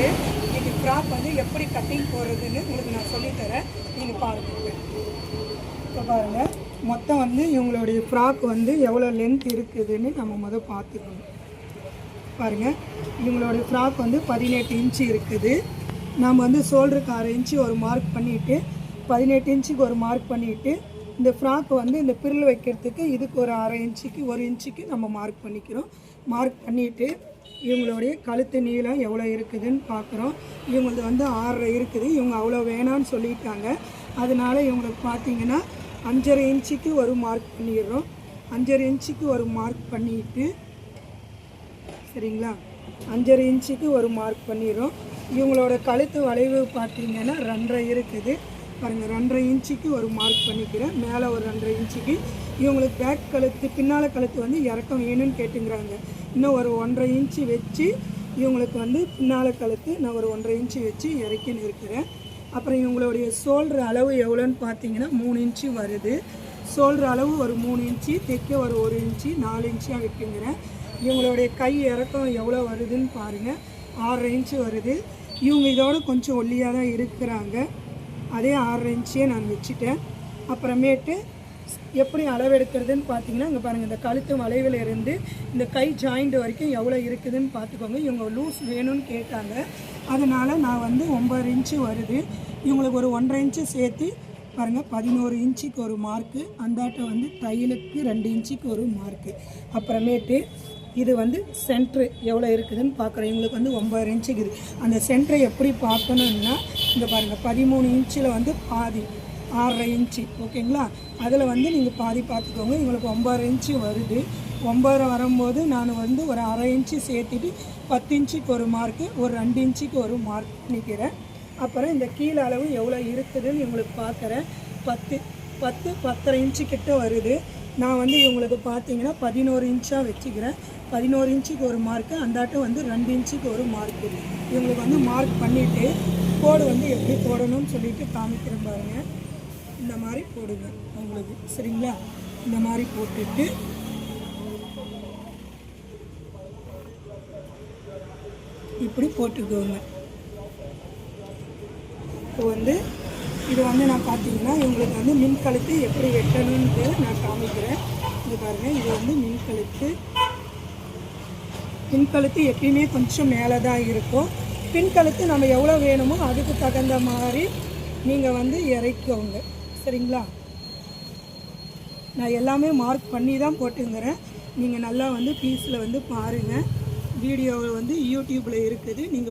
பண்ணிவிட்டு இன்றைக்கி ஃப்ராக் வந்து எப்படி கட்டிங் போடுறதுன்னு உங்களுக்கு நான் சொல்லித்தரேன். நீங்கள் பாருங்கள். இப்போ பாருங்கள், மொத்தம் வந்து இவங்களுடைய ஃப்ராக் வந்து எவ்வளோ லென்த் இருக்குதுன்னு நம்ம பார்த்துக்கணும். பாருங்கள், இவங்களுடைய ஃப்ராக் வந்து 18 இன்ச்சு இருக்குது. நாம் வந்து ஷோல்டருக்கு 1/2 இன்ச்சு ஒரு மார்க் பண்ணிவிட்டு 18 இன்ச்சுக்கு ஒரு மார்க் பண்ணிவிட்டு இந்த ஃப்ராக் வந்து இந்த பிரில் வைக்கிறதுக்கு இதுக்கு ஒரு 1/2 இன்ச்சுக்கு 1 இன்ச்சுக்கு நம்ம மார்க் பண்ணிக்கிறோம். மார்க் பண்ணிவிட்டு இவங்களுடைய கழுத்து நீளம் எவ்வளோ இருக்குதுன்னு பார்க்குறோம். இவங்களுக்கு வந்து 6.5 இருக்குது. இவங்க அவ்வளோ வேணான்னு சொல்லிட்டாங்க. அதனால் இவங்களுக்கு பார்த்திங்கன்னா 5.5 இன்ச்சுக்கு ஒரு மார்க் பண்ணிடுறோம். 5.5 இன்ச்சுக்கு ஒரு மார்க் பண்ணிவிட்டு சரிங்களா, 5.5 இன்ச்சுக்கு ஒரு மார்க் பண்ணிடுறோம். இவங்களோட கழுத்து வளைவு பார்த்திங்கன்னா 2.5 இருக்குது. பாருங்கள், 2.5 இன்ச்சுக்கு ஒரு மார்க் பண்ணிக்கிறேன். மேலே ஒரு 2.5 இன்ச்சுக்கு. இவங்களுக்கு பேக் கழுத்து பின்னால் கழுத்து வந்து இறக்கம் வேணும்னு கேட்டுங்கிறாங்க. இன்னும் ஒரு 1.5 இன்ச்சு வச்சு இவங்களுக்கு வந்து பின்னால் கழுத்து நான் ஒரு 1.5 இன்ச்சு வச்சு இறக்கின்னு இருக்கிறேன். அப்புறம் இவங்களுடைய ஷோல்டர் அளவு எவ்வளோன்னு பார்த்தீங்கன்னா 3 இன்ச்சு வருது. ஷோல்டர் அளவு ஒரு 3 இன்ச்சு, தைக்க ஒரு 1 இன்ச்சு, 4 இன்ச்சாக விட்டுங்கிறேன். இவங்களுடைய கை இறக்கம் எவ்வளோ வருதுன்னு பாருங்கள், 6.5 இன்ச்சு வருது. இவங்க இதோட கொஞ்சம் ஒல்லியாக தான் இருக்கிறாங்க. அதே 6.5 இன்ச்சே நான் வச்சுட்டேன். அப்புறமேட்டு எப்படி அளவெடுக்கிறதுன்னு பார்த்தீங்கன்னா, இங்கே பாருங்கள், இந்த கழுத்து வளைவில் இருந்து இந்த கை ஜாயிண்ட் வரைக்கும் எவ்வளோ இருக்குதுன்னு பார்த்துக்கோங்க. இவங்க லூஸ் வேணும்னு கேட்டாங்க. அதனால் நான் வந்து 9 இன்ச்சு வருது. இவங்களுக்கு ஒரு 1.5 இன்ச்சு சேர்த்து பாருங்கள், 11 இன்ச்சுக்கு ஒரு மார்க்கு. அந்தாட்ட வந்து தையலுக்கு 2 இன்ச்சுக்கு ஒரு மார்க்கு. அப்புறமேட்டு இது வந்து சென்ட்ரு எவ்வளோ இருக்குதுன்னு பார்க்குறோம். இவங்களுக்கு வந்து 9 இன்ச்சுக்கு இருக்குது. அந்த சென்டரை எப்படி பார்க்கணுன்னா, இங்கே பாருங்கள், 13 இன்ச்சில் வந்து பாதி 6.5 இன்ச்சு ஓகேங்களா. அதில் வந்து நீங்கள் பாதி பார்த்துக்கோங்க. இவங்களுக்கு 9 இன்ச்சு வருது. 9 வரும்போது நான் வந்து ஒரு 1/2 இன்ச்சு சேர்த்துட்டு 10 இன்ச்சுக்கு ஒரு மார்க்கு, ஒரு 2 இன்ச்சுக்கு ஒரு மார்க் பண்ணிக்கிறேன். அப்புறம் இந்த கீழே அளவு எவ்வளோ இருக்குதுன்னு இவங்களுக்கு பார்க்குறேன். 10-10.5 இன்ச்சு கிட்ட வருது. நான் வந்து இவங்களுக்கு பார்த்தீங்கன்னா 11 இன்ச்சாக வச்சுக்கிறேன். 11 இன்ச்சுக்கு ஒரு மார்க்கு, அந்தாட்டம் வந்து 2 இன்ச்சுக்கு ஒரு மார்க்கு. இவங்களுக்கு வந்து மார்க் பண்ணிவிட்டு கோடு வந்து எப்படி போடணும்னு சொல்லிட்டு காமிக்கிறேன் பாருங்கள். இந்த மாதிரி போடுங்க அவங்களுக்கு, சரிங்களா. இந்த மாதிரி போட்டுட்டு இப்படி போட்டுக்கோங்க. இப்போ வந்து இது வந்து நான் பார்த்தீங்கன்னா இவங்களுக்கு வந்து மின்கழுத்து எப்படி வெட்டணும்னு நான் காமிக்கிறேன். இது பாருங்கள், இது வந்து மின்கழுத்து. பின்கழுத்து எப்பயுமே கொஞ்சம் மேலே தான் இருக்கும். பின்கழுத்து நம்ம எவ்வளோ வேணுமோ அதுக்கு தகுந்த மாதிரி நீங்கள் வந்து இறக்கிக்கோங்க, சரிங்களா. நான் எல்லாமே மார்க் பண்ணி தான் போட்டுங்கிறேன். நீங்கள் நல்லா வந்து பீஸில் வந்து பாருங்கள். வீடியோவில் வந்து யூடியூப்பில் இருக்குது. நீங்கள்